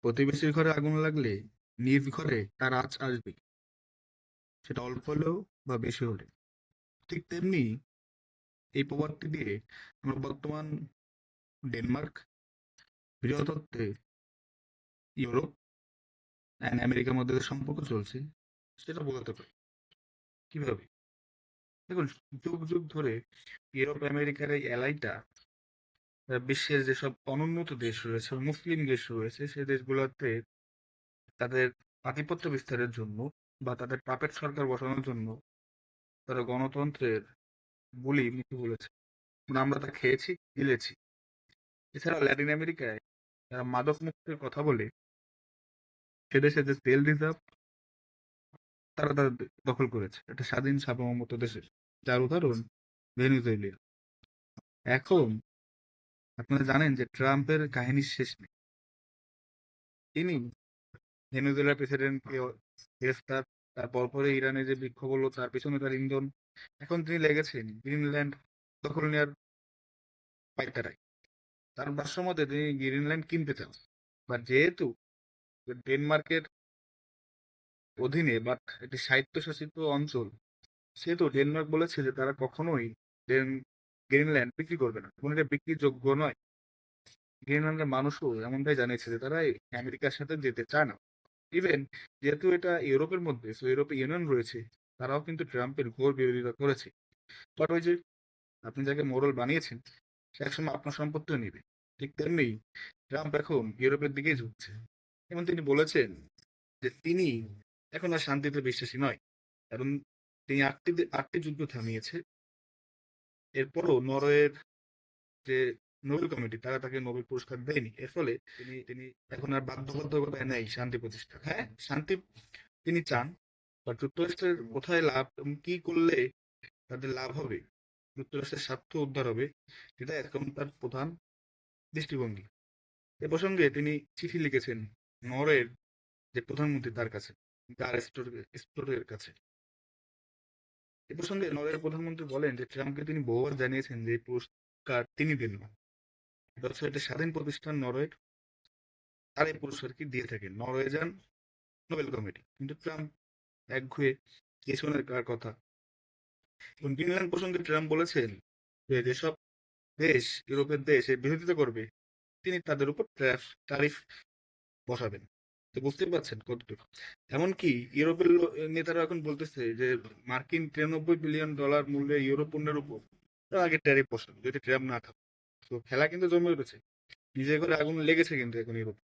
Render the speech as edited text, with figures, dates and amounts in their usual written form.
প্রতিবেশীর ঘরে আগুন লাগলে নিজ ঘরে তার আঁচ আসবে, সেটা অল্প হলেও বা বেশি হলে। ঠিক তেমনি এই প্রবাদটি দিয়ে আমরা বর্তমান ডেনমার্ক, বৃহত্তর ইউরোপ অ্যান্ড আমেরিকার মধ্যে যে সম্পর্ক চলছে সেটা বোঝাতে পারি। কিভাবে? দেখুন, যুগ যুগ ধরে ইউরোপ আমেরিকার এই অ্যালাইটা বিশ্বের যেসব অনুন্নত দেশ রয়েছে, মুসলিম দেশ রয়েছে, সেই দেশগুলোতে তাদের আধিপত্য বিস্তারের জন্য বা তাদের পাপেট সরকার বসানোর জন্য তারা গণতন্ত্রের বুলি নীতি বলেছে। মানে আমরা তা খেয়েছি, গিলেছি। এছাড়াও ল্যাটিন আমেরিকায় যারা মাদক মুক্তির কথা বলে, সে দেশে যে তেল রিজার্ভ তারা তাদের দখল করেছে একটা স্বাধীন সার্বভৌমত্ব দেশে, যার উদাহরণ ভেনেজুয়েলা। এখন আপনারা জানেন যে ট্রাম্পের কাহিনীর শেষ নেই। তিনি ভেনেজুয়েলার প্রেসিডেন্টকে গ্রেফতার, তার পরপরে ইরানে যে বিক্ষোভ হলো তার পেছনে তার ইন্ধন। এখন তিনি লেগেছেন গ্রিনল্যান্ড দখল নেওয়ার পাইতারায়। তার ভাষ্যমতে তিনি গ্রিনল্যান্ড কিনতে চান, বাট যেহেতু ডেনমার্কের অধীনে বাট একটি স্বায়ত্তশাসিত অঞ্চল, সেহেতু ডেনমার্ক বলেছে যে তারা কখনোই গ্রিনল্যান্ড বিক্রি করবে না এবং এটা বিক্রির যোগ্য নয়। গ্রিনল্যান্ডের মানুষও এমনটাই জানিয়েছে যে তারা আমেরিকার সাথে যেতে চায় না। ইভেন যেহেতু এটা ইউরোপের মধ্যে, সো ইউরোপীয় ইউনিয়ন রয়েছে, তারাও কিন্তু ট্রাম্পের ঘোর বিরোধিতা করেছে। বাট ওই যে আপনি যাকে মোড়ল বানিয়েছেন সে একসময় আপনার সম্পত্তিও নিবে। ঠিক তেমনি ট্রাম্প এখন ইউরোপের দিকেই ঝুঁকছে এবং তিনি বলেছেন যে তিনি এখন আর শান্তিতে বিশ্বাসী নয়, কারণ তিনি আটটি যুদ্ধ থামিয়েছে। এরপরও নরওয়ের যে নোবেল কমিটি তারা তাকে নোবেল পুরস্কার দেয়নি। এর ফলে তিনি তিনি এখন আর বাধ্যবাধকতায় নেই শান্তি প্রতিষ্ঠা। হ্যাঁ, শান্তি তিনি চান, বা যুক্তরাষ্ট্রের কোথায় লাভ এবং কি করলে তাদের লাভ হবে, যুক্তরাষ্ট্রের স্বার্থ উদ্ধার হবে, এটা এখন তার প্রধান দৃষ্টিভঙ্গি। এ প্রসঙ্গে তিনি চিঠি লিখেছেন নরওয়ের যে প্রধানমন্ত্রী তার কাছে, তার স্টোরের কাছে। এ প্রসঙ্গে নরওয়ের প্রধানমন্ত্রী বলেন যে ট্রাম্পকে তিনি বহুবার জানিয়েছেন যে এই পুরস্কার তিনি দেন না, এটা হচ্ছে একটা স্বাধীন প্রতিষ্ঠান নরওয়ের, তার এই পুরস্কার কি দিয়ে থাকেন নরওয়েজান নোবেল কমিটি। কিন্তু ট্রাম্প একঘুয়ে পেছনের কার কথা। এবং গ্রিনল্যান্ড প্রসঙ্গে ট্রাম্প বলেছেন যে যেসব দেশ ইউরোপের দেশ এর বিরোধিতা করবে তিনি তাদের উপর ট্যারিফ বসাবেন। তো বুঝতেই পারছেন কতটুকু। এমনকি ইউরোপের নেতারা এখন বলতেছে যে মার্কিন $93 বিলিয়ন মূল্যের ইউরোপ পণ্যের উপর তারা আগে ট্যারিফ বসাবে যদি ট্রাম্প না থাকে। তো খেলা কিন্তু জমে উঠেছে, নিজের ঘরে আগুন লেগেছে কিন্তু এখন ইউরোপ।